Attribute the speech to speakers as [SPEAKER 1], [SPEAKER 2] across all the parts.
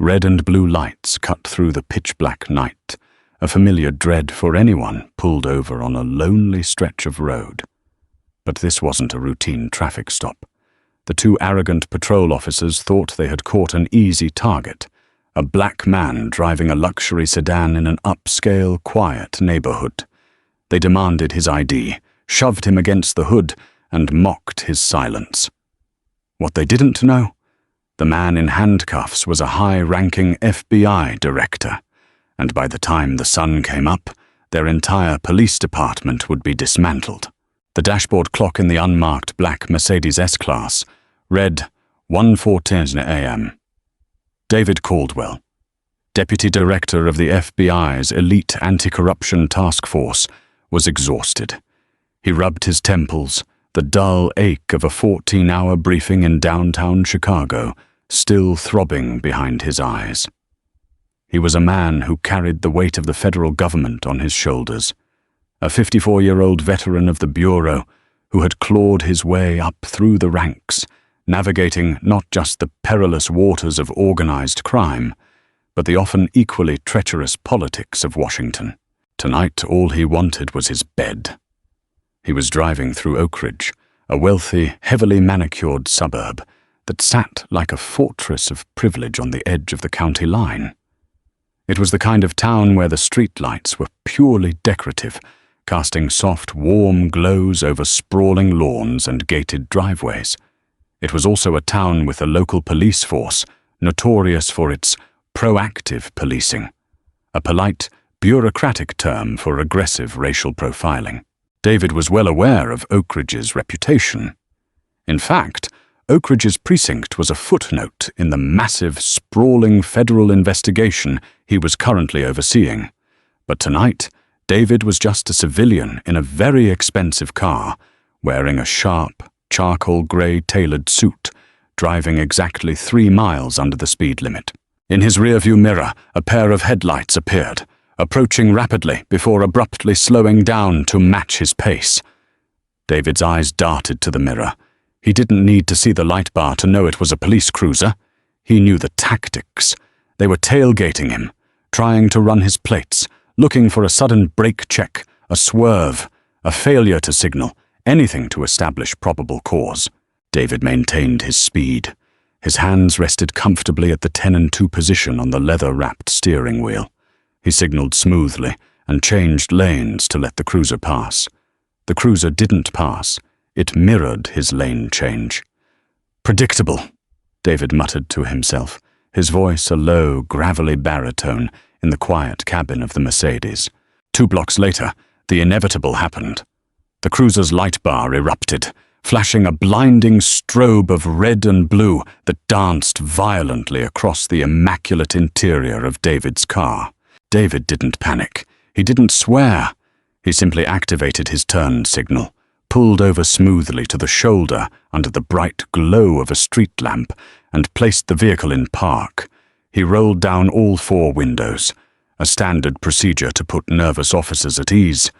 [SPEAKER 1] Red and blue lights cut through the pitch-black night, a familiar dread for anyone pulled over on a lonely stretch of road. But this wasn't a routine traffic stop. The two arrogant patrol officers thought they had caught an easy target, a black man driving a luxury sedan in an upscale, quiet neighborhood. They demanded his ID, shoved him against the hood, and mocked his silence. What they didn't know? The man in handcuffs was a high-ranking FBI director, and by the time the sun came up, their entire police department would be dismantled. The dashboard clock in the unmarked black Mercedes S-Class read 1:14 a.m. David Caldwell, Deputy Director of the FBI's elite anti-corruption task force, was exhausted. He rubbed his temples, the dull ache of a 14-hour briefing in downtown Chicago still throbbing behind his eyes. He was a man who carried the weight of the federal government on his shoulders, a 54-year-old veteran of the Bureau who had clawed his way up through the ranks, navigating not just the perilous waters of organized crime, but the often equally treacherous politics of Washington. Tonight, all he wanted was his bed. He was driving through Oak Ridge, a wealthy, heavily manicured suburb that sat like a fortress of privilege on the edge of the county line. It was the kind of town where the streetlights were purely decorative, casting soft, warm glows over sprawling lawns and gated driveways. It was also a town with a local police force, notorious for its proactive policing, a polite, bureaucratic term for aggressive racial profiling. David was well aware of Oak Ridge's reputation. In fact, Oak Ridge's precinct was a footnote in the massive, sprawling federal investigation he was currently overseeing. But tonight, David was just a civilian in a very expensive car, wearing a sharp, charcoal-grey tailored suit, driving exactly 3 miles under the speed limit. In his rearview mirror, a pair of headlights appeared, approaching rapidly before abruptly slowing down to match his pace. David's eyes darted to the mirror. He didn't need to see the light bar to know it was a police cruiser. He knew the tactics. They were tailgating him, trying to run his plates, looking for a sudden brake check, a swerve, a failure to signal, anything to establish probable cause. David maintained his speed. His hands rested comfortably at the 10-2 position on the leather-wrapped steering wheel. He signaled smoothly and changed lanes to let the cruiser pass. The cruiser didn't pass. It mirrored his lane change. "Predictable," David muttered to himself, his voice a low, gravelly baritone in the quiet cabin of the Mercedes. 2 blocks later, the inevitable happened. The cruiser's light bar erupted, flashing a blinding strobe of red and blue that danced violently across the immaculate interior of David's car. David didn't panic. He didn't swear. He simply activated his turn signal, pulled over smoothly to the shoulder under the bright glow of a street lamp, and placed the vehicle in park. He rolled down all 4 windows, a standard procedure to put nervous officers at ease,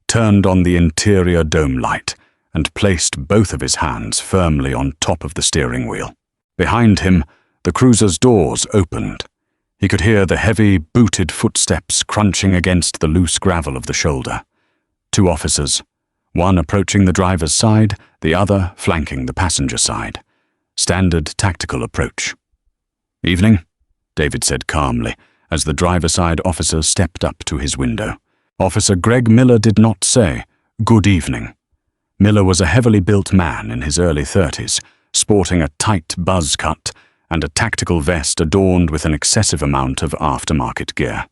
[SPEAKER 1] turned on the interior dome light, and placed both of his hands firmly on top of the steering wheel. Behind him, the cruiser's doors opened. He could hear the heavy, booted footsteps crunching against the loose gravel of the shoulder. 2 officers, one approaching the driver's side, the other flanking the passenger side. Standard tactical approach. "Evening," David said calmly, as the driver's side officer stepped up to his window. Officer Greg Miller did not say, "Good evening." Miller was a heavily built man in his early 30s, sporting a tight buzz cut and a tactical vest adorned with an excessive amount of aftermarket gear.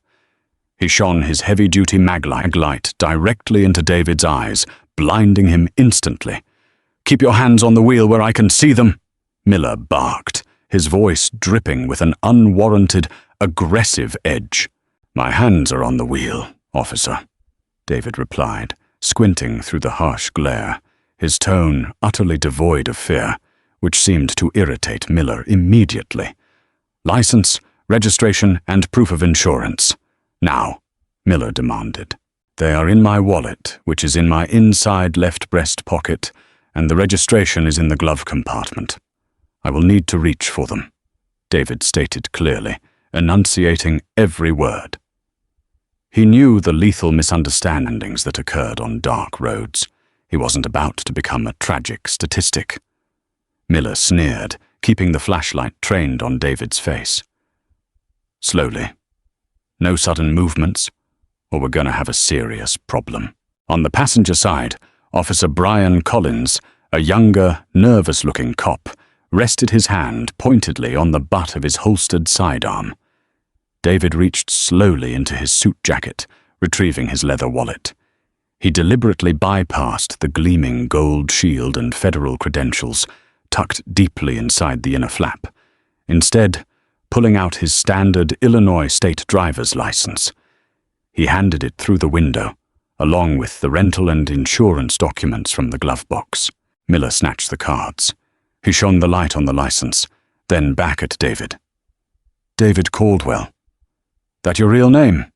[SPEAKER 1] He shone his heavy-duty maglite directly into David's eyes, blinding him instantly. "Keep your hands on the wheel where I can see them," Miller barked, his voice dripping with an unwarranted, aggressive edge. "My hands are on the wheel, officer," David replied, squinting through the harsh glare, his tone utterly devoid of fear, which seemed to irritate Miller immediately. "License, registration, and proof of insurance. Now," Miller demanded. "They are in my wallet, which is in my inside left breast pocket, and the registration is in the glove compartment. I will need to reach for them," David stated clearly, enunciating every word. He knew the lethal misunderstandings that occurred on dark roads. He wasn't about to become a tragic statistic. Miller sneered, keeping the flashlight trained on David's face. Slowly. No sudden movements, or we're going to have a serious problem. On the passenger side, Officer Brian Collins, a younger, nervous-looking cop, rested his hand pointedly on the butt of his holstered sidearm. David reached slowly into his suit jacket, retrieving his leather wallet. He deliberately bypassed the gleaming gold shield and federal credentials, tucked deeply inside the inner flap, instead pulling out his standard Illinois state driver's license. He handed it through the window, along with the rental and insurance documents from the glove box. Miller snatched the cards. He shone the light on the license, then back at David. "David Caldwell. That your real name?"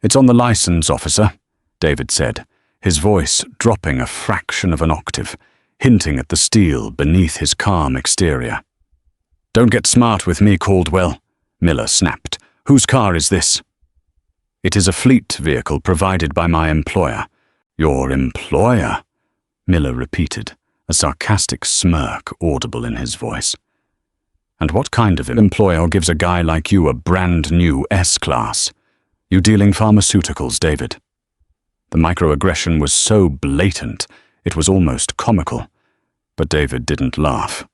[SPEAKER 1] "It's on the license, officer," David said, his voice dropping a fraction of an octave, hinting at the steel beneath his calm exterior. "Don't get smart with me, Caldwell," Miller snapped. "Whose car is this?" "It is a fleet vehicle provided by my employer." "Your employer?" Miller repeated, a sarcastic smirk audible in his voice. "And what kind of employer gives a guy like you a brand-new S-Class? You dealing pharmaceuticals, David?" The microaggression was so blatant, it was almost comical. But David didn't laugh.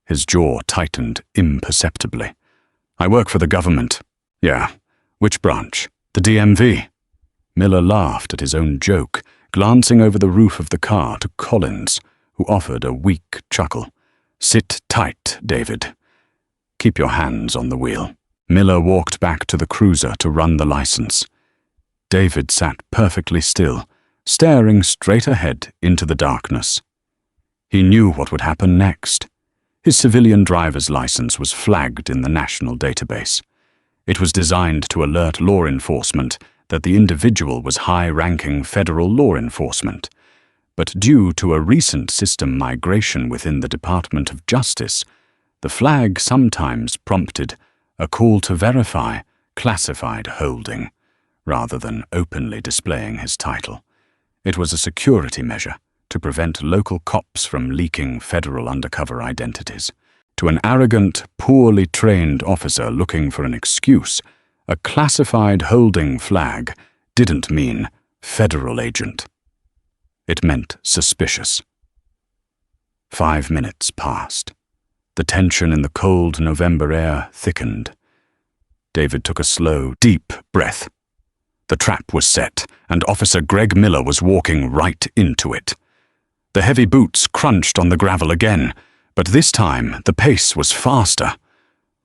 [SPEAKER 1] His jaw tightened imperceptibly. "I work for the government." "Yeah. Which branch?" "The DMV." Miller laughed at his own joke, glancing over the roof of the car to Collins, who offered a weak chuckle. "Sit tight, David. Keep your hands on the wheel." Miller walked back to the cruiser to run the license. David sat perfectly still, staring straight ahead into the darkness. He knew what would happen next. His civilian driver's license was flagged in the national database. It was designed to alert law enforcement that the individual was high-ranking federal law enforcement. But due to a recent system migration within the Department of Justice, the flag sometimes prompted a call to verify classified holding, rather than openly displaying his title. It was a security measure to prevent local cops from leaking federal undercover identities. To an arrogant, poorly trained officer looking for an excuse, a classified holding flag didn't mean federal agent. It meant suspicious. 5 minutes passed. The tension in the cold November air thickened. David took a slow, deep breath. The trap was set, and Officer Greg Miller was walking right into it. The heavy boots crunched on the gravel again, but this time the pace was faster,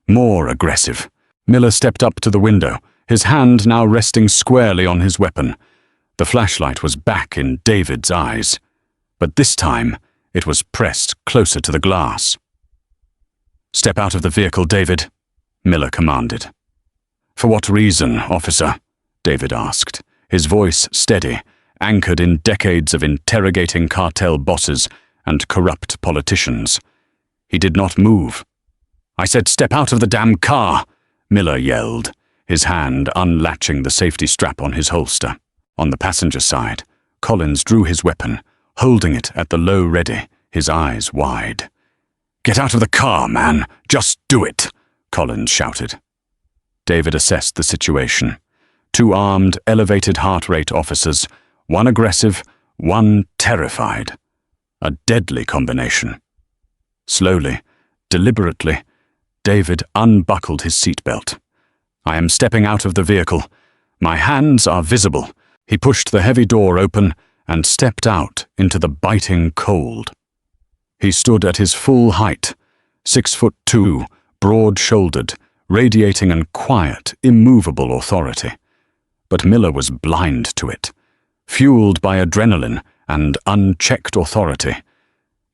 [SPEAKER 1] more aggressive. Miller stepped up to the window, his hand now resting squarely on his weapon. The flashlight was back in David's eyes, but this time it was pressed closer to the glass. "Step out of the vehicle, David," Miller commanded. "For what reason, officer?" David asked, his voice steady, anchored in decades of interrogating cartel bosses and corrupt politicians. He did not move. "I said step out of the damn car!" Miller yelled, his hand unlatching the safety strap on his holster. On the passenger side, Collins drew his weapon, holding it at the low ready, his eyes wide. "Get out of the car, man! Just do it!" Collins shouted. David assessed the situation. 2 armed, elevated heart rate officers, one aggressive, one terrified. A deadly combination. Slowly, deliberately, David unbuckled his seatbelt. "I am stepping out of the vehicle. My hands are visible." He pushed the heavy door open and stepped out into the biting cold. He stood at his full height, 6'2", broad-shouldered, radiating an quiet, immovable authority. But Miller was blind to it. Fueled by adrenaline and unchecked authority,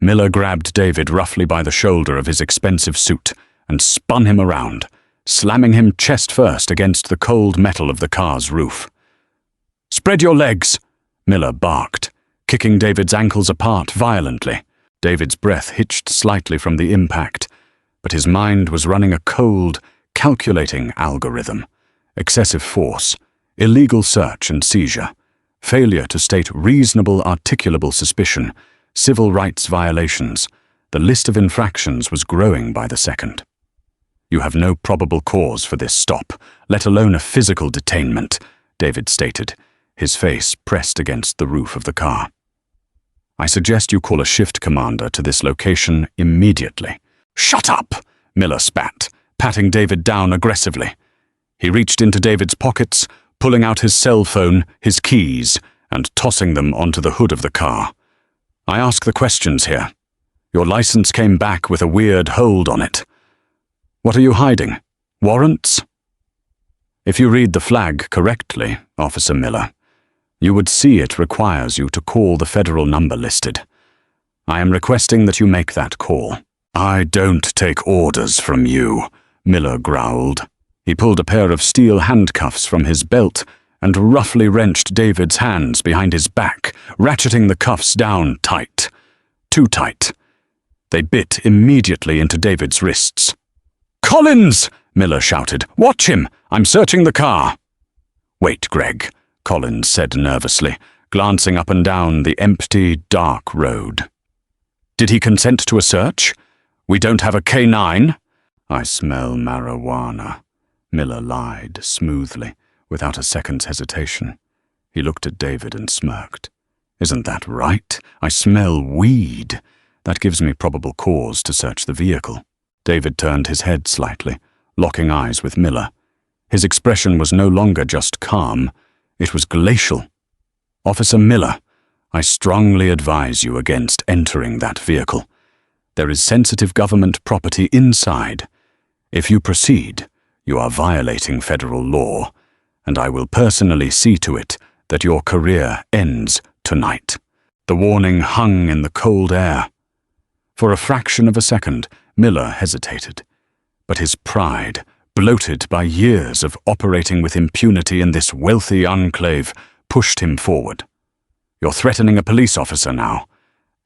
[SPEAKER 1] Miller grabbed David roughly by the shoulder of his expensive suit and spun him around, slamming him chest first against the cold metal of the car's roof. "Spread your legs!" Miller barked, kicking David's ankles apart violently. David's breath hitched slightly from the impact, but his mind was running a cold, calculating algorithm, excessive force, illegal search and seizure, failure to state reasonable articulable suspicion, civil rights violations. The list of infractions was growing by the second. "You have no probable cause for this stop, let alone a physical detainment," David stated, his face pressed against the roof of the car. "I suggest you call a shift commander to this location immediately." "Shut up!" Miller spat, patting David down aggressively. He reached into David's pockets, pulling out his cell phone, his keys, and tossing them onto the hood of the car. "I ask the questions here. Your license came back with a weird hold on it. What are you hiding? Warrants?" "If you read the flag correctly, Officer Miller, you would see it requires you to call the federal number listed. I am requesting that you make that call." "I don't take orders from you," Miller growled. He pulled a pair of steel handcuffs from his belt and roughly wrenched David's hands behind his back, ratcheting the cuffs down tight. Too tight. They bit immediately into David's wrists. "Collins!" Miller shouted. "Watch him! I'm searching the car!" "Wait, Greg," Collins said nervously, glancing up and down the empty, dark road. "Did he consent to a search? We don't have a K9? "I smell marijuana," Miller lied smoothly, without a second's hesitation. He looked at David and smirked. "Isn't that right? I smell weed. That gives me probable cause to search the vehicle." David turned his head slightly, locking eyes with Miller. His expression was no longer just calm, it was glacial. "Officer Miller, I strongly advise you against entering that vehicle. There is sensitive government property inside. If you proceed, you are violating federal law, and I will personally see to it that your career ends tonight." The warning hung in the cold air. For a fraction of a second, Miller hesitated, but his pride, bloated by years of operating with impunity in this wealthy enclave, pushed him forward. "You're threatening a police officer now.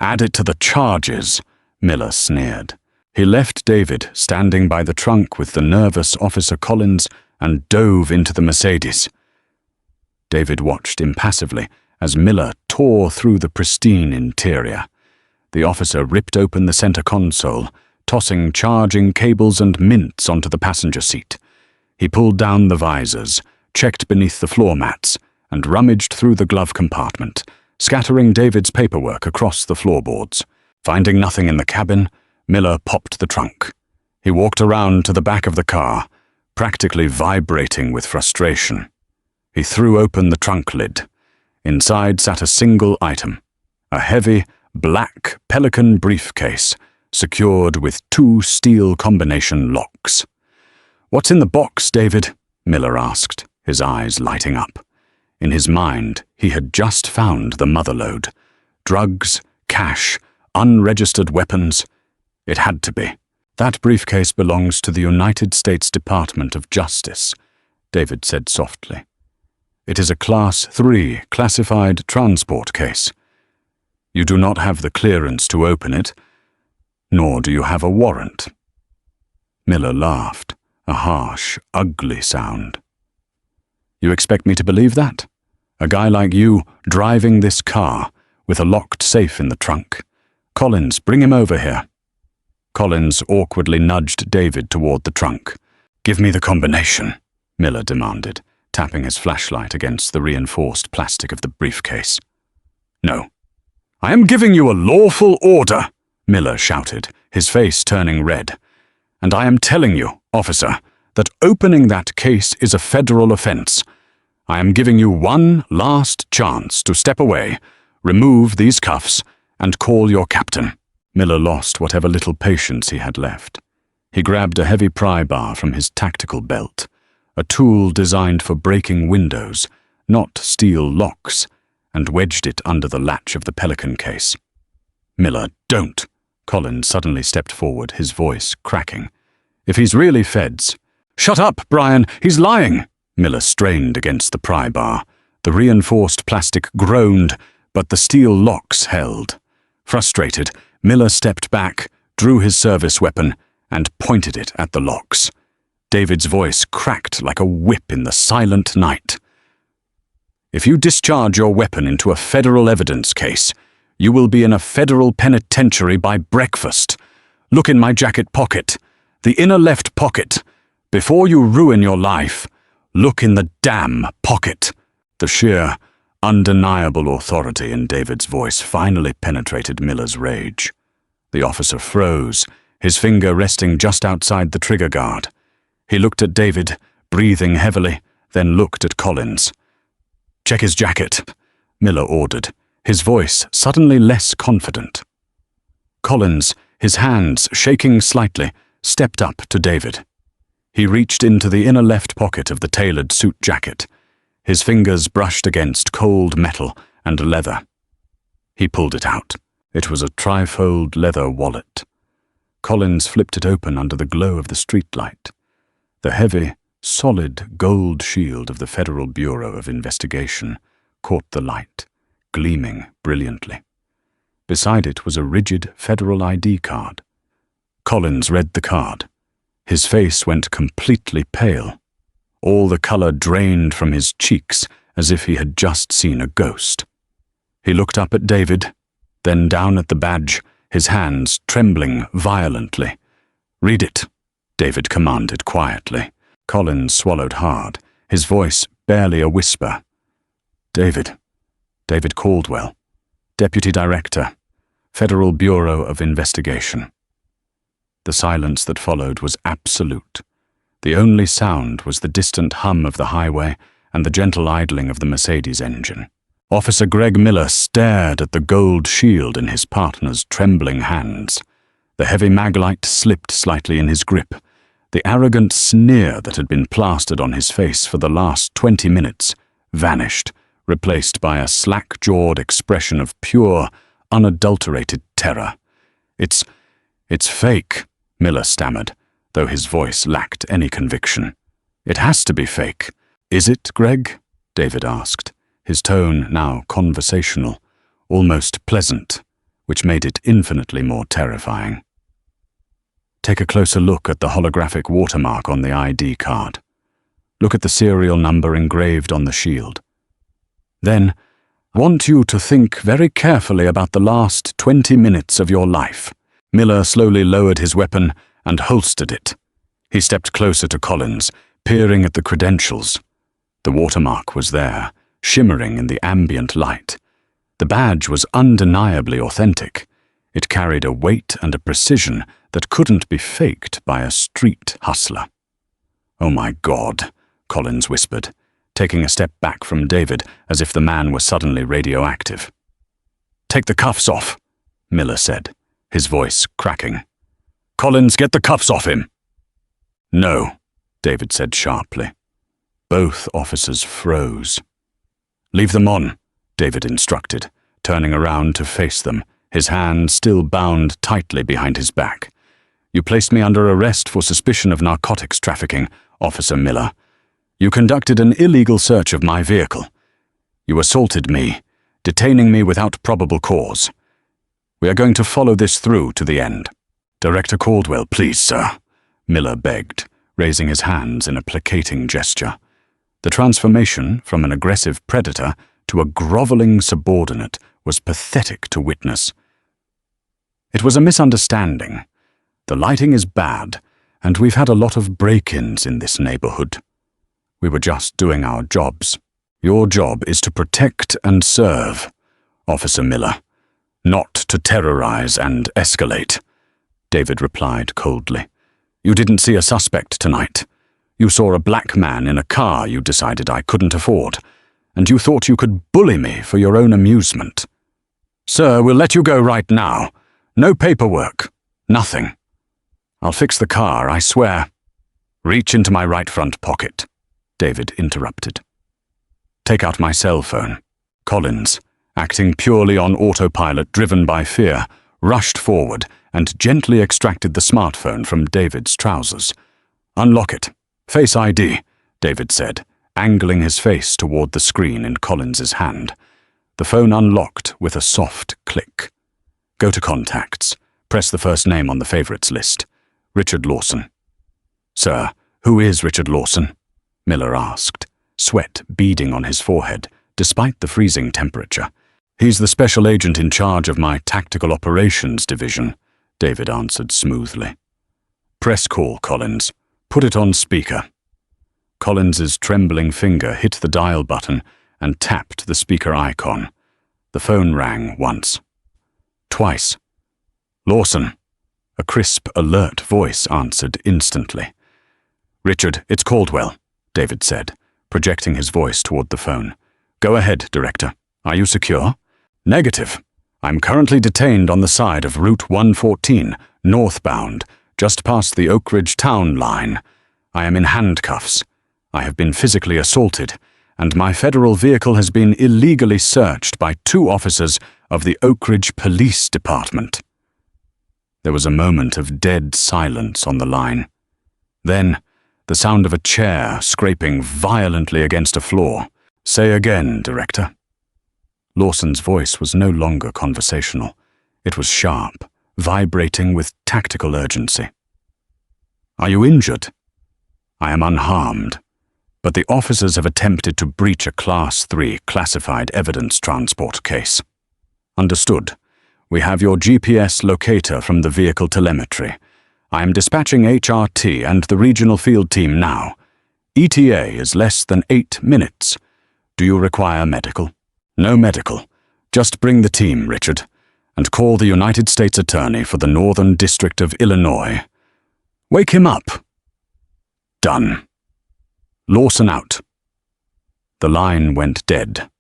[SPEAKER 1] Add it to the charges," Miller sneered. He left David standing by the trunk with the nervous Officer Collins and dove into the Mercedes. David watched impassively as Miller tore through the pristine interior. The officer ripped open the center console, tossing charging cables and mints onto the passenger seat. He pulled down the visors, checked beneath the floor mats, and rummaged through the glove compartment, scattering David's paperwork across the floorboards. Finding nothing in the cabin, Miller popped the trunk. He walked around to the back of the car, practically vibrating with frustration. He threw open the trunk lid. Inside sat a single item, a heavy, black Pelican briefcase, secured with 2 steel combination locks. "What's in the box, David?" Miller asked, his eyes lighting up. In his mind, he had just found the motherlode. Drugs, cash, unregistered weapons. It had to be. "That briefcase belongs to the United States Department of Justice," David said softly. "It is a Class 3 classified transport case. You do not have the clearance to open it, nor do you have a warrant." Miller laughed, a harsh, ugly sound. "You expect me to believe that? A guy like you driving this car with a locked safe in the trunk? Collins, bring him over here." Collins awkwardly nudged David toward the trunk. "Give me the combination," Miller demanded, tapping his flashlight against the reinforced plastic of the briefcase. "No." "I am giving you a lawful order," Miller shouted, his face turning red. "And I am telling you, officer, that opening that case is a federal offense. I am giving you one last chance to step away, remove these cuffs, and call your captain." Miller lost whatever little patience he had left. He grabbed a heavy pry bar from his tactical belt, a tool designed for breaking windows, not steel locks, and wedged it under the latch of the Pelican case. "Miller, don't!" Collins suddenly stepped forward, his voice cracking. "If he's really feds—" "Shut up, Brian! He's lying!" Miller strained against the pry bar. The reinforced plastic groaned, but the steel locks held. Frustrated, Miller stepped back, drew his service weapon, and pointed it at the locks. David's voice cracked like a whip in the silent night. "If you discharge your weapon into a federal evidence case, you will be in a federal penitentiary by breakfast. Look in my jacket pocket, the inner left pocket. Before you ruin your life, look in the damn pocket." The sheer, undeniable authority in David's voice finally penetrated Miller's rage. The officer froze, his finger resting just outside the trigger guard. He looked at David, breathing heavily, then looked at Collins. "Check his jacket," Miller ordered, his voice suddenly less confident. Collins, his hands shaking slightly, stepped up to David. He reached into the inner left pocket of the tailored suit jacket. His fingers brushed against cold metal and leather. He pulled it out. It was a trifold leather wallet. Collins flipped it open under the glow of the streetlight. The heavy, solid gold shield of the Federal Bureau of Investigation caught the light, gleaming brilliantly. Beside it was a rigid federal ID card. Collins read the card. His face went completely pale. All the color drained from his cheeks as if he had just seen a ghost. He looked up at David, then down at the badge, his hands trembling violently. "Read it," David commanded quietly. Collins swallowed hard, his voice barely a whisper. David Caldwell, Deputy Director, Federal Bureau of Investigation." The silence that followed was absolute. The only sound was the distant hum of the highway and the gentle idling of the Mercedes engine. Officer Greg Miller stared at the gold shield in his partner's trembling hands. The heavy maglite slipped slightly in his grip. The arrogant sneer that had been plastered on his face for the last 20 minutes vanished, replaced by a slack-jawed expression of pure, unadulterated terror. It's fake," Miller stammered, though his voice lacked any conviction. "It has to be fake." "Is it, Greg?" David asked, his tone now conversational, almost pleasant, which made it infinitely more terrifying. "Take a closer look at the holographic watermark on the ID card. Look at the serial number engraved on the shield. Then, I want you to think very carefully about the last 20 minutes of your life." Miller slowly lowered his weapon and holstered it. He stepped closer to Collins, peering at the credentials. The watermark was there, shimmering in the ambient light. The badge was undeniably authentic. It carried a weight and a precision that couldn't be faked by a street hustler. "Oh my God," Collins whispered, taking a step back from David as if the man were suddenly radioactive. "Take the cuffs off," Miller said, his voice cracking. "Collins, get the cuffs off him." "No," David said sharply. Both officers froze. "Leave them on," David instructed, turning around to face them, his hand still bound tightly behind his back. "You placed me under arrest for suspicion of narcotics trafficking, Officer Miller. You conducted an illegal search of my vehicle. You assaulted me, detaining me without probable cause. We are going to follow this through to the end." "Director Caldwell, please, sir," Miller begged, raising his hands in a placating gesture. The transformation from an aggressive predator to a groveling subordinate was pathetic to witness. "It was a misunderstanding. The lighting is bad, and we've had a lot of break-ins in this neighborhood. We were just doing our jobs. Your job is to protect and serve, Officer Miller, not to terrorize and escalate," David replied coldly. "You didn't see a suspect tonight. You saw a black man in a car you decided I couldn't afford, and you thought you could bully me for your own amusement. Sir, we'll let you go right now. No paperwork. Nothing. I'll fix the car, I swear." "Reach into my right front pocket," David interrupted. "Take out my cell phone." Collins, acting purely on autopilot driven by fear, rushed forward and gently extracted the smartphone from David's trousers. "Unlock it. Face ID," David said, angling his face toward the screen in Collins's hand. The phone unlocked with a soft click. "Go to contacts. Press the first name on the favorites list. Richard Lawson." "Sir, "Who is Richard Lawson?" Miller asked, sweat beading on his forehead, despite the freezing temperature. "He's the special agent in charge of my tactical operations division," David answered smoothly. "Press call, Collins. Put it on speaker." Collins's trembling finger hit the dial button and tapped the speaker icon. The phone rang once. Twice. "Lawson." A crisp, alert voice answered instantly. "Richard, it's Caldwell," David said, projecting his voice toward the phone. "Go ahead, Director. Are you secure?" "Negative. I'm currently detained on the side of Route 114, northbound, just past the Oak Ridge town line. I am in handcuffs. I have been physically assaulted, and my federal vehicle has been illegally searched by 2 officers of the Oak Ridge Police Department." There was a moment of dead silence on the line. Then, the sound of a chair scraping violently against a floor. "Say again, Director." Lawson's voice was no longer conversational. It was sharp, vibrating with tactical urgency. "Are you injured?" "I am unharmed, but the officers have attempted to breach a Class 3 classified evidence transport case." "Understood. We have your GPS locator from the vehicle telemetry. I am dispatching HRT and the regional field team now. ETA is less than 8 minutes. Do you require medical?" "No medical. Just bring the team, Richard, and call the United States Attorney for the Northern District of Illinois. Wake him up." "Done. Lawson out." The line went dead.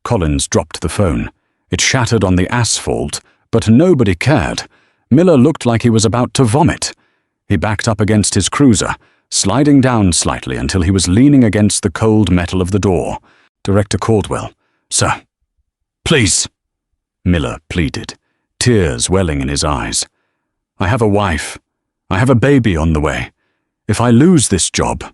[SPEAKER 1] Collins dropped the phone. It shattered on the asphalt, but nobody cared. Miller looked like he was about to vomit. He backed up against his cruiser, sliding down slightly until he was leaning against the cold metal of the door. "Director Caldwell." "Sir." "Please," Miller pleaded, tears welling in his eyes. "I have a wife. I have a baby on the way. If I lose this job—"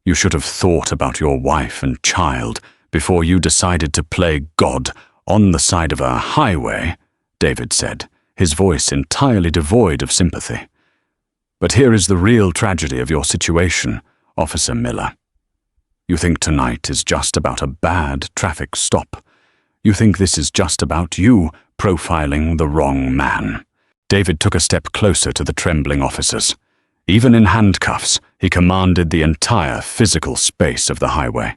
[SPEAKER 1] "You should have thought about your wife and child before you decided to play God on the side of a highway," David said, his voice entirely devoid of sympathy. "But here is the real tragedy of your situation, Officer Miller. You think tonight is just about a bad traffic stop. You think this is just about you profiling the wrong man." David took a step closer to the trembling officers. Even in handcuffs, he commanded the entire physical space of the highway.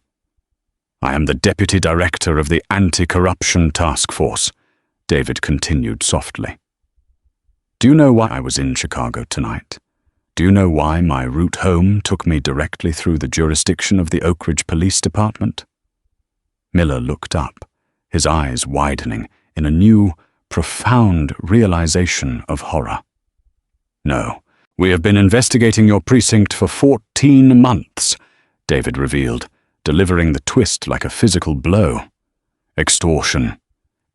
[SPEAKER 1] "I am the Deputy Director of the Anti-Corruption Task Force," David continued softly. "Do you know why I was in Chicago tonight? Do you know why my route home took me directly through the jurisdiction of the Oak Ridge Police Department?" Miller looked up, his eyes widening in a new, profound realization of horror. "No, we have been investigating your precinct for 14 months, David revealed, delivering the twist like a physical blow. "Extortion,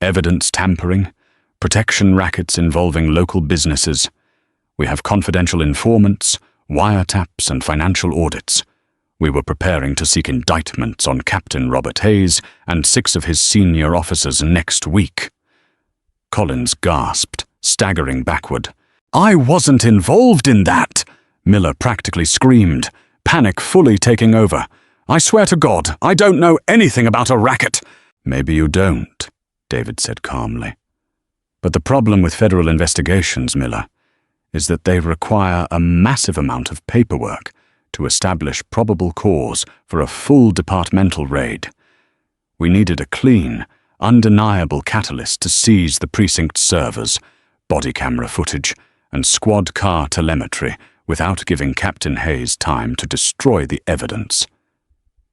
[SPEAKER 1] evidence tampering, protection rackets involving local businesses. We have confidential informants, wiretaps, and financial audits. We were preparing to seek indictments on Captain Robert Hayes and 6 of his senior officers next week." Collins gasped, staggering backward. "I wasn't involved in that!" Miller practically screamed, panic fully taking over. "I swear to God, I don't know anything about a racket." "Maybe you don't," David said calmly. "But the problem with federal investigations, Miller, is that they require a massive amount of paperwork to establish probable cause for a full departmental raid. We needed a clean, undeniable catalyst to seize the precinct's servers, body camera footage, and squad car telemetry without giving Captain Hayes time to destroy the evidence."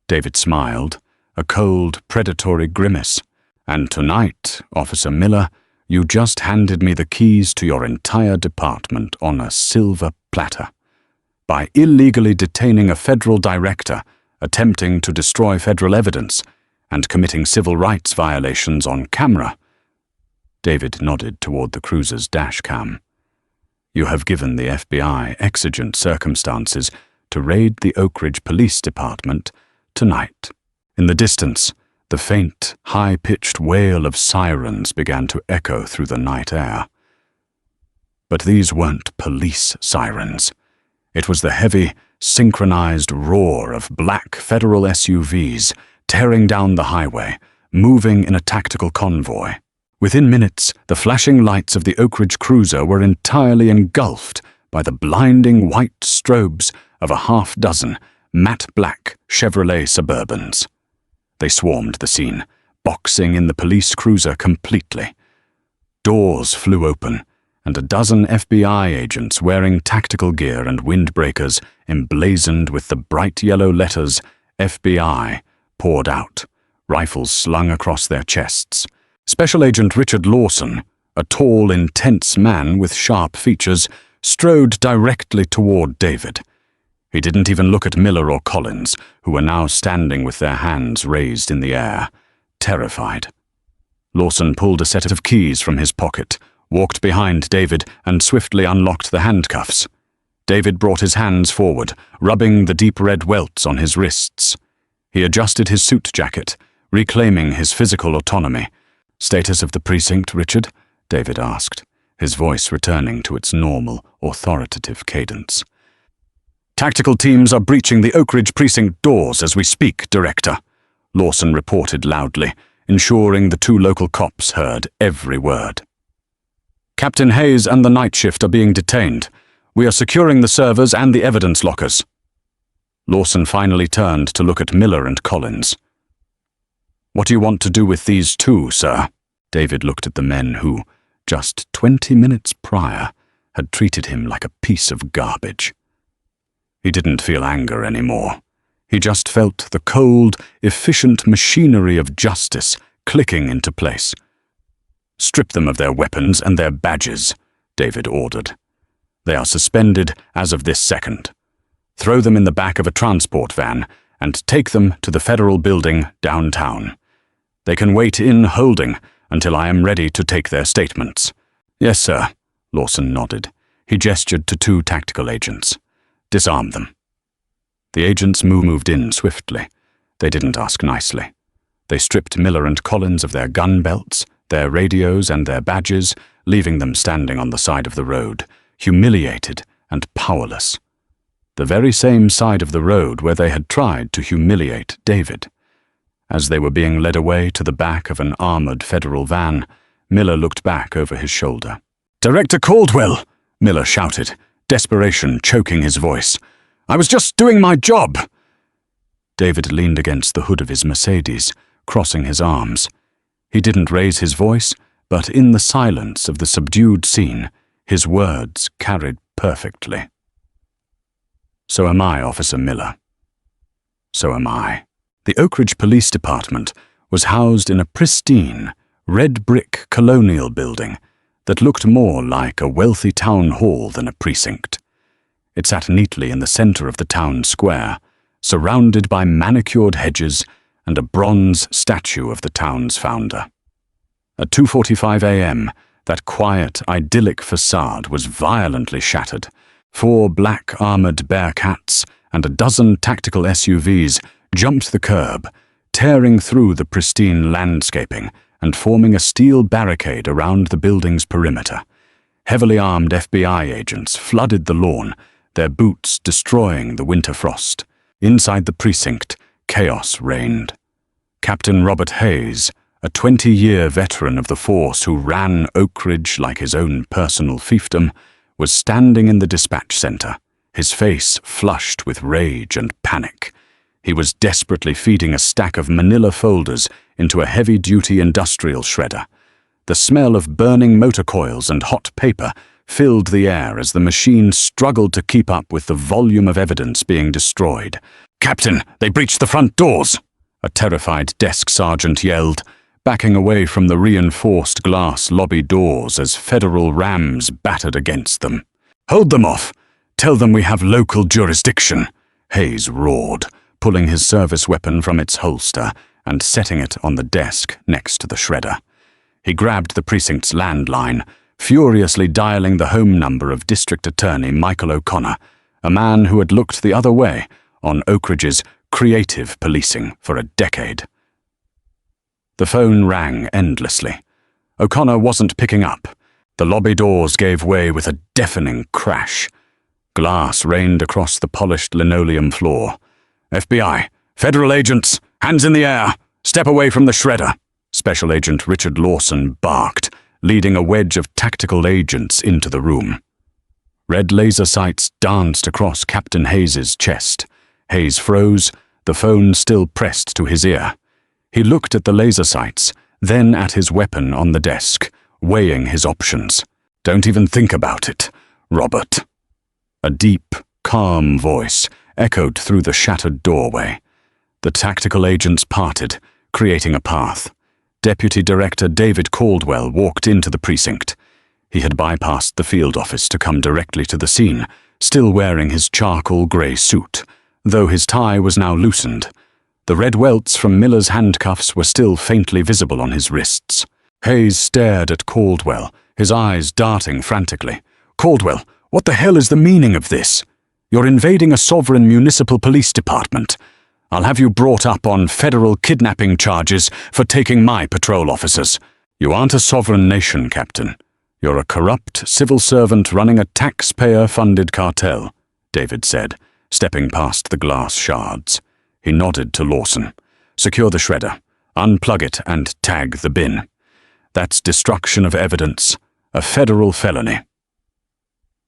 [SPEAKER 1] David smiled, a cold, predatory grimace. "And tonight, Officer Miller, you just handed me the keys to your entire department on a silver platter. By illegally detaining a federal director, attempting to destroy federal evidence, and committing civil rights violations on camera." David nodded toward the cruiser's dash cam. "You have given the FBI exigent circumstances to raid the Oak Ridge Police Department tonight." In the distance, the faint, high-pitched wail of sirens began to echo through the night air. But these weren't police sirens. It was the heavy, synchronized roar of black federal SUVs tearing down the highway, moving in a tactical convoy. Within minutes, the flashing lights of the Oak Ridge cruiser were entirely engulfed by the blinding white strobes of a half-dozen matte black Chevrolet Suburbans. They swarmed the scene, boxing in the police cruiser completely. Doors flew open, and a dozen FBI agents wearing tactical gear and windbreakers emblazoned with the bright yellow letters FBI poured out, rifles slung across their chests. Special Agent Richard Lawson, a tall, intense man with sharp features, strode directly toward David. He didn't even look at Miller or Collins, who were now standing with their hands raised in the air, terrified. Lawson pulled a set of keys from his pocket, walked behind David, and swiftly unlocked the handcuffs. David brought his hands forward, rubbing the deep red welts on his wrists. He adjusted his suit jacket, reclaiming his physical autonomy. "Status of the precinct, Richard?" David asked, his voice returning to its normal, authoritative cadence. "Tactical teams are breaching the Oak Ridge precinct doors as we speak, Director," Lawson reported loudly, ensuring the two local cops heard every word. "Captain Hayes and the night shift are being detained. We are securing the servers and the evidence lockers." Lawson finally turned to look at Miller and Collins. "What do you want to do with these two, sir?" David looked at the men who, just 20 minutes prior, had treated him like a piece of garbage. He didn't feel anger anymore. He just felt the cold, efficient machinery of justice clicking into place. "Strip them of their weapons and their badges," David ordered. "They are suspended as of this second. Throw them in the back of a transport van and take them to the federal building downtown. They can wait in holding until I am ready to take their statements." "Yes, sir," Lawson nodded. He gestured to two tactical agents. "Disarm them." The agents moved in swiftly. They didn't ask nicely. They stripped Miller and Collins of their gun belts, their radios, and their badges, leaving them standing on the side of the road, humiliated and powerless. The very same side of the road where they had tried to humiliate David. As they were being led away to the back of an armored federal van, Miller looked back over his shoulder. "Director Caldwell!" Miller shouted, desperation choking his voice. "I was just doing my job!" David leaned against the hood of his Mercedes, crossing his arms. He didn't raise his voice, but in the silence of the subdued scene, his words carried perfectly. "So am I, Officer Miller. So am I." The Oak Ridge Police Department was housed in a pristine, red-brick colonial building that looked more like a wealthy town hall than a precinct. It sat neatly in the center of the town square, surrounded by manicured hedges and a bronze statue of the town's founder. At 2:45 a.m., that quiet, idyllic facade was violently shattered. 4 black armored Bearcats and a dozen tactical SUVs jumped the curb, tearing through the pristine landscaping and forming a steel barricade around the building's perimeter. Heavily armed FBI agents flooded the lawn, their boots destroying the winter frost. Inside the precinct, chaos reigned. Captain Robert Hayes, a 20-year veteran of the force who ran Oak Ridge like his own personal fiefdom, was standing in the dispatch center, his face flushed with rage and panic. He was desperately feeding a stack of manila folders into a heavy-duty industrial shredder. The smell of burning motor coils and hot paper filled the air as the machine struggled to keep up with the volume of evidence being destroyed. "Captain, they breached the front doors!" a terrified desk sergeant yelled, backing away from the reinforced glass lobby doors as federal rams battered against them. "Hold them off! Tell them we have local jurisdiction!" Hayes roared, pulling his service weapon from its holster and setting it on the desk next to the shredder. He grabbed the precinct's landline, furiously dialing the home number of District Attorney Michael O'Connor, a man who had looked the other way on Oak Ridge's creative policing for a decade. The phone rang endlessly. O'Connor wasn't picking up. The lobby doors gave way with a deafening crash. Glass rained across the polished linoleum floor. FBI, federal agents, hands in the air, step away from the shredder, Special Agent Richard Lawson barked, leading a wedge of tactical agents into the room. Red laser sights danced across Captain Hayes's chest. Hayes froze, the phone still pressed to his ear. He looked at the laser sights, then at his weapon on the desk, weighing his options. "Don't even think about it, Robert." A deep, calm voice echoed through the shattered doorway. The tactical agents parted, creating a path. Deputy Director David Caldwell walked into the precinct. He had bypassed the field office to come directly to the scene, still wearing his charcoal grey suit, though his tie was now loosened. The red welts from Miller's handcuffs were still faintly visible on his wrists. Hayes stared at Caldwell, his eyes darting frantically. "Caldwell, what the hell is the meaning of this? You're invading a sovereign municipal police department. I'll have you brought up on federal kidnapping charges for taking my patrol officers." "You aren't a sovereign nation, Captain. You're a corrupt civil servant running a taxpayer-funded cartel," David said, stepping past the glass shards. He nodded to Lawson. "Secure the shredder, unplug it, and tag the bin. That's destruction of evidence, a federal felony."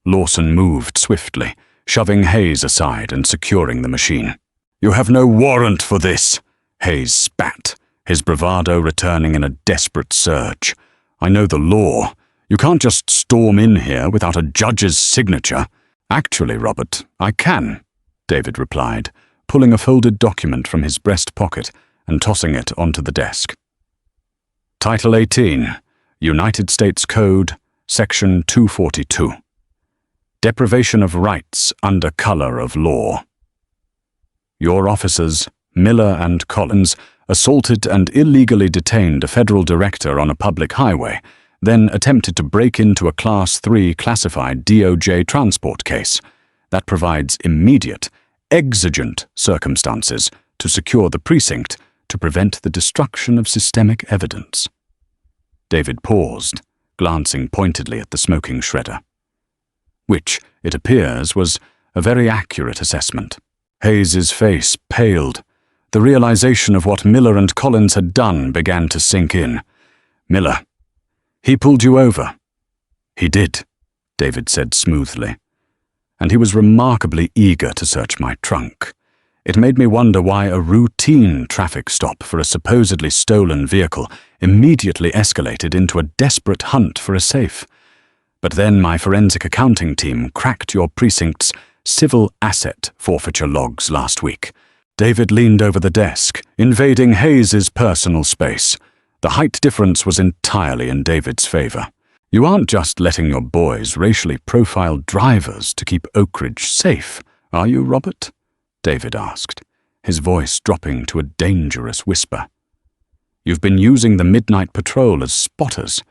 [SPEAKER 1] Lawson moved swiftly, shoving Hayes aside and securing the machine. "You have no warrant for this," Hayes spat, his bravado returning in a desperate surge. "I know the law. You can't just storm in here without a judge's signature." "Actually, Robert, I can," David replied, pulling a folded document from his breast pocket and tossing it onto the desk. Title 18, United States Code, Section 242. Deprivation of rights under color of law. Your officers, Miller and Collins, assaulted and illegally detained a federal director on a public highway, then attempted to break into a Class 3 classified DOJ transport case. That provides immediate, exigent circumstances to secure the precinct to prevent the destruction of systemic evidence. David paused, glancing pointedly at the smoking shredder. Which, it appears, was a very accurate assessment. Hayes's face paled. The realization of what Miller and Collins had done began to sink in. "Miller, he pulled you over." "He did," David said smoothly. "And he was remarkably eager to search my trunk. It made me wonder why a routine traffic stop for a supposedly stolen vehicle immediately escalated into a desperate hunt for a safe. But then my forensic accounting team cracked your precinct's civil asset forfeiture logs last week." David leaned over the desk, invading Hayes's personal space. The height difference was entirely in David's favor. "You aren't just letting your boys racially profile drivers to keep Oak Ridge safe, are you, Robert?" David asked, his voice dropping to a dangerous whisper. "You've been using the midnight patrol as spotters.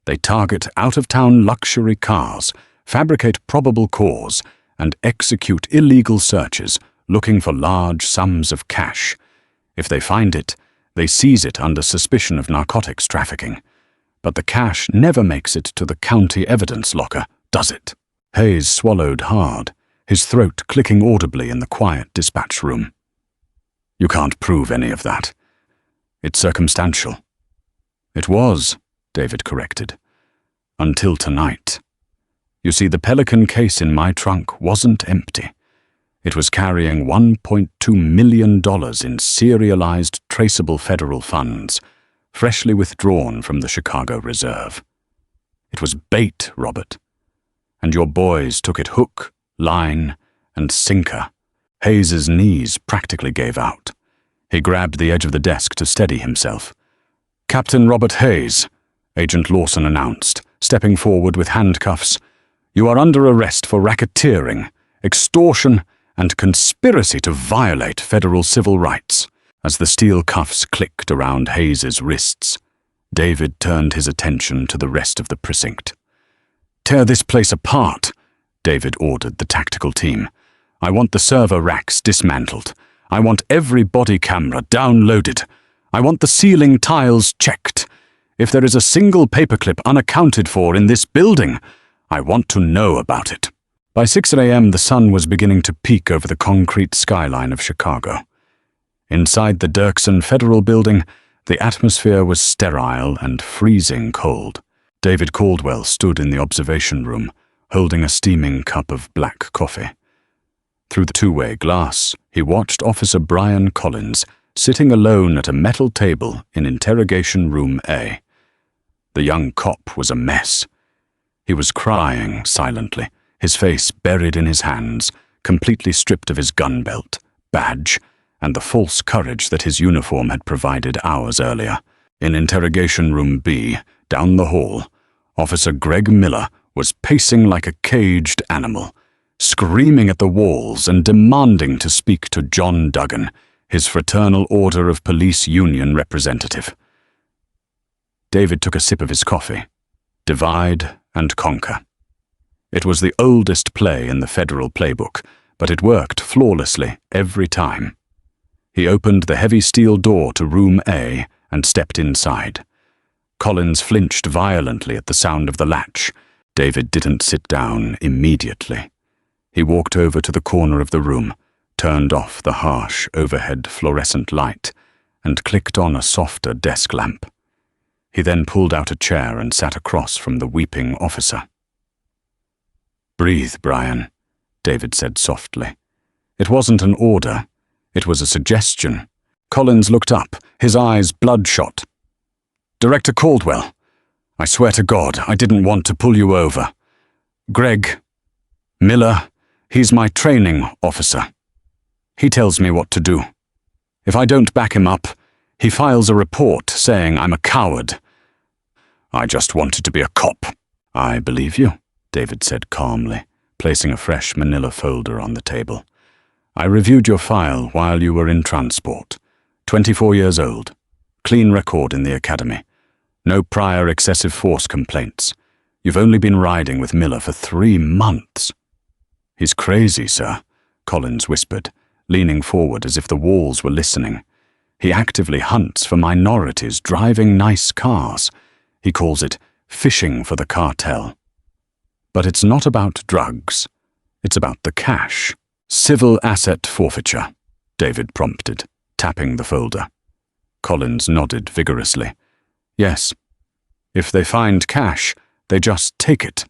[SPEAKER 1] They target out-of-town luxury cars, fabricate probable cause, and execute illegal searches looking for large sums of cash. If they find it, they seize it under suspicion of narcotics trafficking. But the cash never makes it to the county evidence locker, does it?" Hayes swallowed hard, his throat clicking audibly in the quiet dispatch room. "You can't prove any of that. It's circumstantial." "It was," David corrected, "until tonight. You see, the Pelican case in my trunk wasn't empty. It was carrying $1.2 million in serialized, traceable federal funds, freshly withdrawn from the Chicago Reserve. It was bait, Robert. And your boys took it hook, line, and sinker." Hayes's knees practically gave out. He grabbed the edge of the desk to steady himself. "Captain Robert Hayes," Agent Lawson announced, stepping forward with handcuffs, "you are under arrest for racketeering, extortion, and conspiracy to violate federal civil rights." As the steel cuffs clicked around Hayes's wrists, David turned his attention to the rest of the precinct. "Tear this place apart," David ordered the tactical team. "I want the server racks dismantled. I want every body camera downloaded. I want the ceiling tiles checked. If there is a single paperclip unaccounted for in this building, I want to know about it." By 6 a.m. the sun was beginning to peek over the concrete skyline of Chicago. Inside the Dirksen Federal Building, the atmosphere was sterile and freezing cold. David Caldwell stood in the observation room, holding a steaming cup of black coffee. Through the two-way glass, he watched Officer Brian Collins sitting alone at a metal table in Interrogation Room A. The young cop was a mess. He was crying silently, his face buried in his hands, completely stripped of his gun belt, badge, and the false courage that his uniform had provided hours earlier. In Interrogation Room B, down the hall, Officer Greg Miller was pacing like a caged animal, screaming at the walls and demanding to speak to John Duggan, his Fraternal Order of Police Union representative. David took a sip of his coffee. Divide and conquer. It was the oldest play in the federal playbook, but it worked flawlessly every time. He opened the heavy steel door to Room A and stepped inside. Collins flinched violently at the sound of the latch. David didn't sit down immediately. He walked over to the corner of the room, turned off the harsh overhead fluorescent light, and clicked on a softer desk lamp. He then pulled out a chair and sat across from the weeping officer. "Breathe, Brian," David said softly. It wasn't an order. It was a suggestion. Collins looked up, his eyes bloodshot. "Director Caldwell, I swear to God, I didn't want to pull you over. Greg Miller, he's my training officer. He tells me what to do. If I don't back him up, he files a report saying I'm a coward. I just wanted to be a cop." "I believe you," David said calmly, placing a fresh manila folder on the table. "I reviewed your file while you were in transport. 24 years old. Clean record in the academy. No prior excessive force complaints. You've only been riding with Miller for 3 months. "He's crazy, sir," Collins whispered, leaning forward as if the walls were listening. "He actively hunts for minorities driving nice cars. He calls it fishing for the cartel. But it's not about drugs. It's about the cash." "Civil asset forfeiture," David prompted, tapping the folder. Collins nodded vigorously. "Yes. If they find cash, they just take it.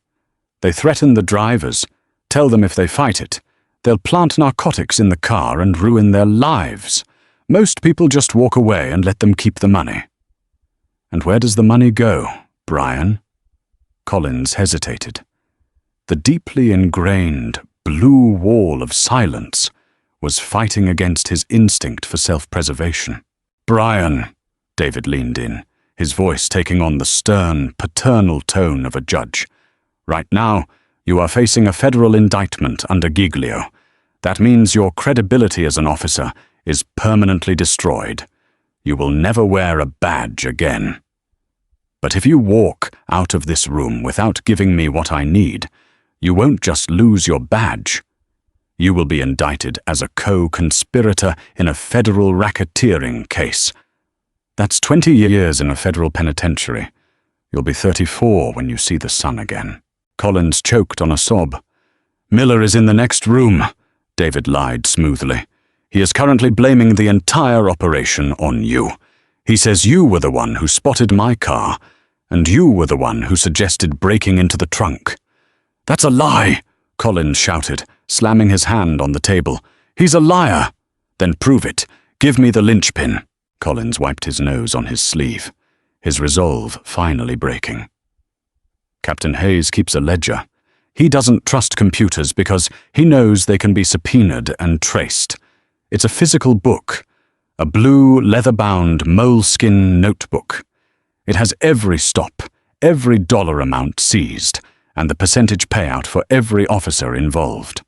[SPEAKER 1] They threaten the drivers, tell them if they fight it, they'll plant narcotics in the car and ruin their lives. Most people just walk away and let them keep the money." "And where does the money go, Brian?" Collins hesitated. The deeply ingrained blue wall of silence was fighting against his instinct for self-preservation. "Brian," David leaned in, his voice taking on the stern, paternal tone of a judge. "Right now, you are facing a federal indictment under Giglio. That means your credibility as an officer is permanently destroyed. You will never wear a badge again. But if you walk out of this room without giving me what I need, you won't just lose your badge. You will be indicted as a co-conspirator in a federal racketeering case. That's 20 years in a federal penitentiary. You'll be 34 when you see the sun again." Collins choked on a sob. "Miller is in the next room," David lied smoothly. "He is currently blaming the entire operation on you. He says you were the one who spotted my car, and you were the one who suggested breaking into the trunk." "That's a lie," Collins shouted, slamming his hand on the table. "He's a liar." "Then prove it. Give me the linchpin." Collins wiped his nose on his sleeve, his resolve finally breaking. "Captain Hayes keeps a ledger. He doesn't trust computers because he knows they can be subpoenaed and traced. It's a physical book, a blue, leather-bound, moleskin notebook. It has every stop, every dollar amount seized, and the percentage payout for every officer involved."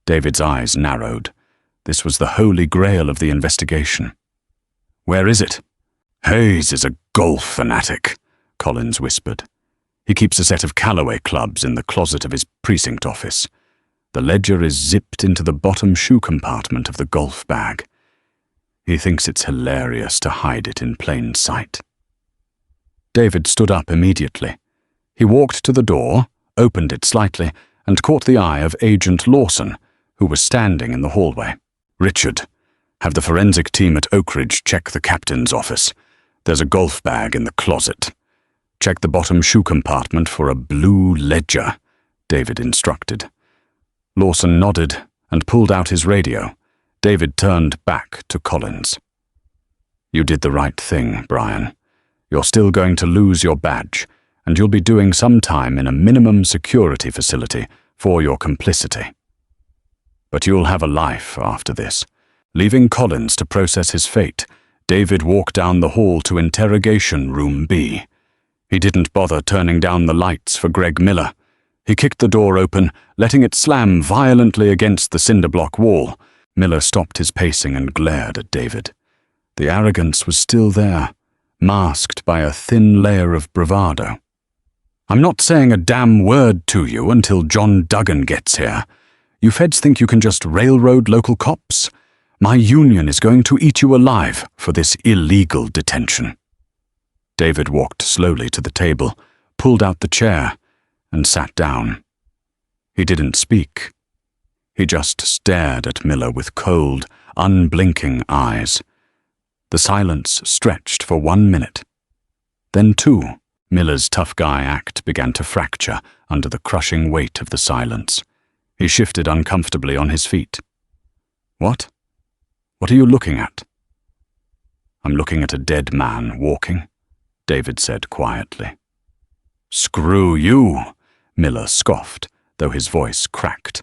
[SPEAKER 1] David's eyes narrowed. This was the holy grail of the investigation. "Where is it?" "Hayes is a golf fanatic," Collins whispered. "He keeps a set of Callaway clubs in the closet of his precinct office. The ledger is zipped into the bottom shoe compartment of the golf bag. He thinks it's hilarious to hide it in plain sight." David stood up immediately. He walked to the door, opened it slightly, and caught the eye of Agent Lawson, who was standing in the hallway. "Richard, have the forensic team at Oak Ridge check the captain's office. There's a golf bag in the closet. Check the bottom shoe compartment for a blue ledger," David instructed. Lawson nodded and pulled out his radio. David turned back to Collins. "You did the right thing, Brian. You're still going to lose your badge, and you'll be doing some time in a minimum security facility for your complicity. But you'll have a life after this." Leaving Collins to process his fate, David walked down the hall to Interrogation Room B. He didn't bother turning down the lights for Greg Miller. He kicked the door open, letting it slam violently against the cinder-block wall. Miller stopped his pacing and glared at David. The arrogance was still there, masked by a thin layer of bravado. "I'm not saying a damn word to you until John Duggan gets here. You feds think you can just railroad local cops? My union is going to eat you alive for this illegal detention." David walked slowly to the table, pulled out the chair, and sat down. He didn't speak. He just stared at Miller with cold, unblinking eyes. The silence stretched for 1 minute. Then 2. Miller's tough guy act began to fracture under the crushing weight of the silence. He shifted uncomfortably on his feet. "What? What are you looking at?" "I'm looking at a dead man walking," David said quietly. "Screw you," Miller scoffed, though his voice cracked.